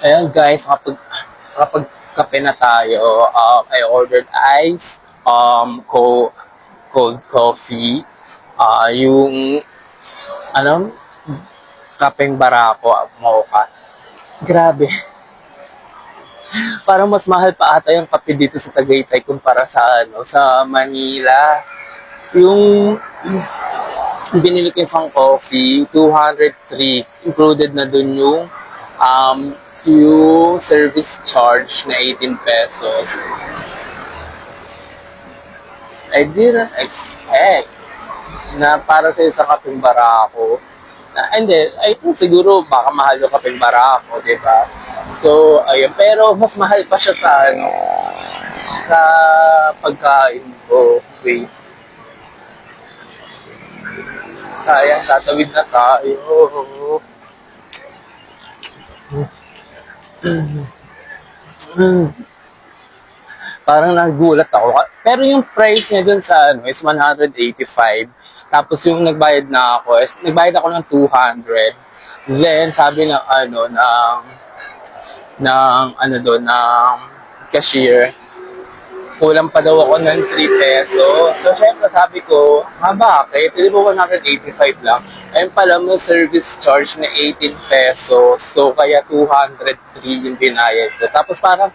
Ayan guys, kapag kape na tayo, I ordered ice, cold coffee, yung, ano, kapeng barako, mocha. Grabe, parang mas mahal pa ata yung kape dito sa Tagaytay kumpara sa, sa Manila. Yung binili ko isang coffee, 203, included na dun um, yung service charge na 18 pesos. I didn't expect na para sa isang kapeng barako. Hindi, I think siguro baka mahal yung kapeng barako, di ba? So, ayun. Pero mas mahal pa siya sa, sa pagkain ko. Wait. Sayang, tatawid na tayo. Parang nagulat ako. Pero yung price niya dun sa is 185. Tapos yung nagbayad na ako, nagbayad ako ng 200. Then sabi ng doon ng cashier, kulang pa daw ako ng 3 pesos. So syempre sabi ko, bakit? Hindi ba 185 lang? Ayun pala may service charge na 18 pesos. So kaya 203 yung binayad ko. Tapos parang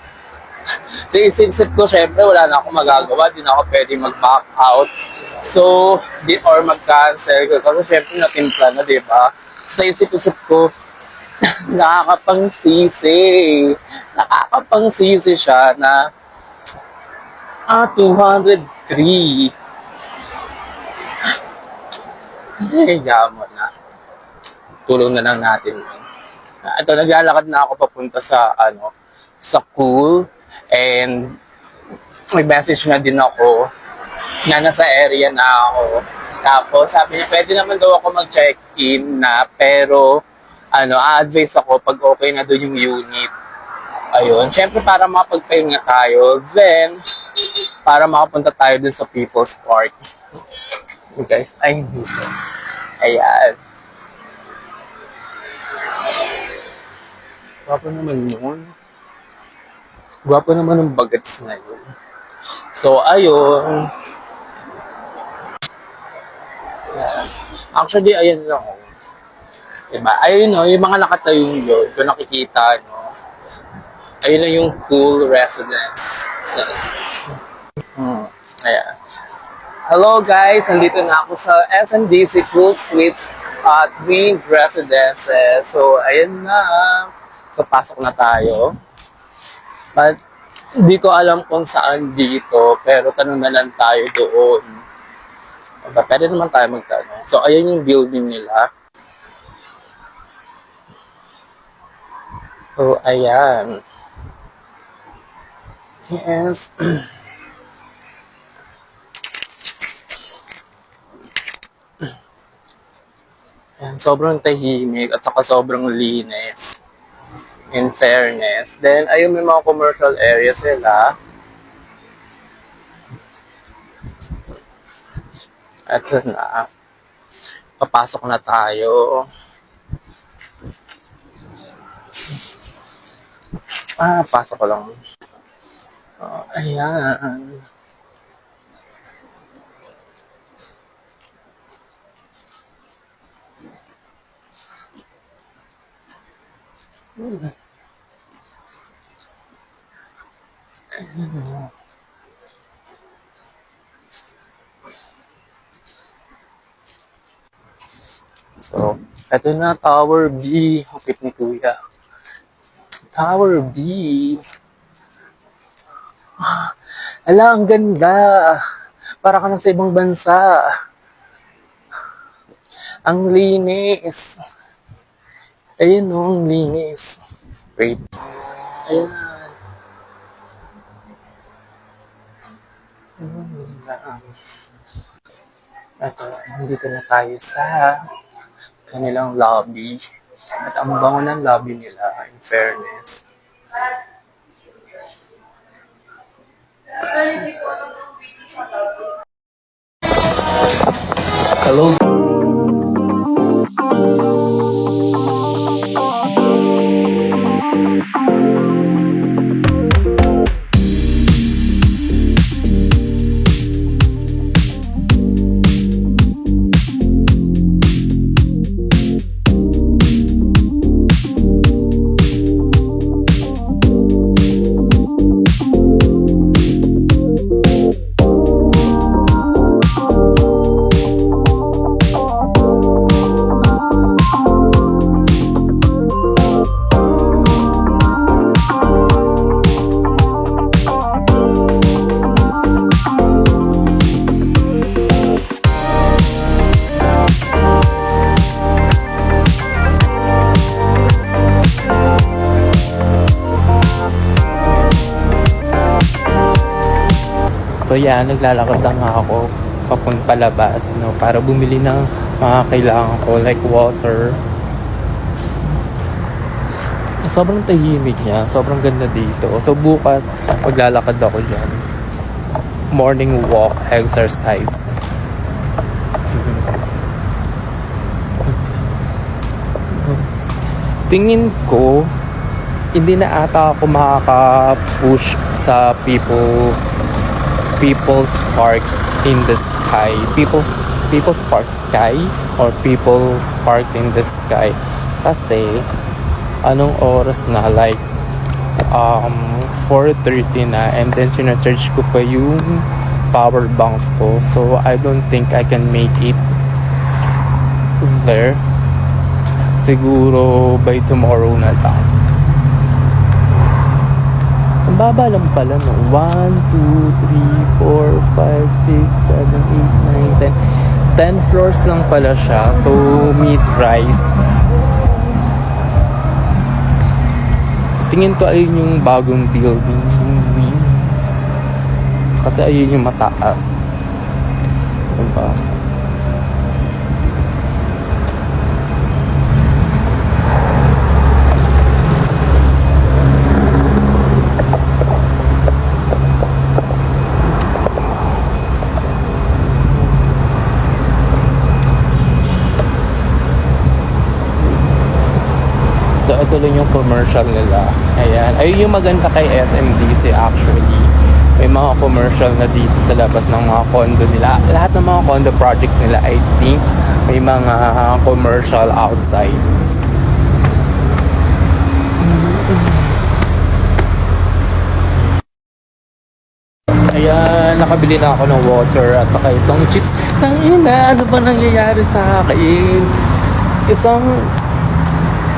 sa isip-isip ko, syempre, wala na akong magagawa. Di na ako pwede mag-back out. So, or mag-cancel. Kasi syempre, natimpla na, di ba? Sa isip-isip ko, nakakapangsisi. Nakakapangsisi siya na, 203. Kaya mo na. Tulong na lang natin. Ito, naglalakad na ako papunta sa, sa Cool. And may message na din ako na nasa area na ako. Tapos sabi niya, pwede naman daw ako mag-check-in na, pero a-advise ako pag okay na doon yung unit. Ayun, syempre para makapagpahinga tayo. Then, para makapunta tayo dun sa People's Park. Okay, guys, ay hindi. Ayan. Gwapo naman yun. Gwapo naman ng bagets na yun. So, ayun. Actually, ayun lang. Diba? Ayun no, yung mga nakatayong yun, kung nakikita, no? Ayun na yung Cool Residences. Ayan. Hello guys, nandito na ako sa SNDC Cool Suites at Twin Residences. So, ayun na. So, pasok na tayo. But, hindi ko alam kung saan dito, pero tanong na lang tayo doon. Diba? Pwede naman tayo magtanong. So, ayun yung building nila. So, ayan. Yes. Ayan, sobrang tahimik at saka sobrang linis. In fairness. Then, ayun may mga commercial areas sila. Ito na. Papasok na tayo. Pasok ko lang. Ayan. So, eto na, Tower B. Hapit ni Kuya. Tower B. Ala, ang ganda. Para ka na sa ibang bansa. Ang linis. Ayun o, ang linis. Wait. Ayan. Ito, nandito na tayo sa kanilang lobby. At ang bango ng lobby nila, in fairness. Hello. So yeah, naglalakad lang ako papunta labas, no, para bumili ng mga kailangan ko like water. Sobrang tahimik niya, sobrang ganda dito. So bukas maglalakad ako dyan. Morning walk, exercise. Tingin ko hindi na ata ako makaka-push sa People's Park in the Sky. People's Park Sky or People Parks in the Sky. Kasi anong oras na, like 4:30 na, and then sinacharge ko pa yung power bank ko. So I don't think I can make it there. Siguro by tomorrow na lang. Ang baba lang pala, no? 1, 2, 3, 4, 5, 6, 7, 8, 9, 10 floors lang pala siya. So mid-rise. Tingin ko ayun yung bagong building. Kasi ayun yung mataas. Diba? So, ito lang yung commercial nila. Ayan. Ayun yung maganda kay SMDC actually. May mga commercial na dito sa labas ng mga condo nila. Lahat ng mga condo projects nila, I think, may mga commercial outside. Ayan, nakabili na ako ng water at saka isang chips. Tangina, ano ba nangyayari sa akin? Isang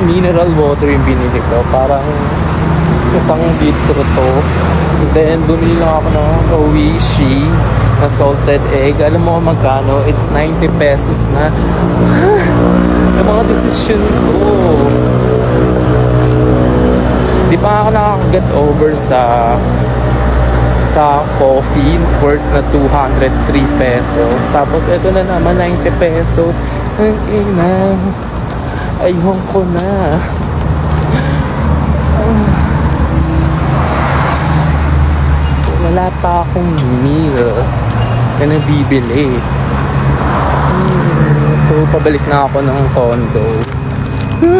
mineral water yung binili ko. Parang isang litro to. Then, bumili lang ako ng Oishi na salted egg. Alam mo kung magkano? It's 90 pesos na. Yung mga decision ko. Di pa ako nakakaget over sa coffee worth na 203 pesos. Tapos, ito na naman 90 pesos. Ang ina. Ayun ko na. Wala pa akong meal na nabibili. So, pabalik na ako ng condo.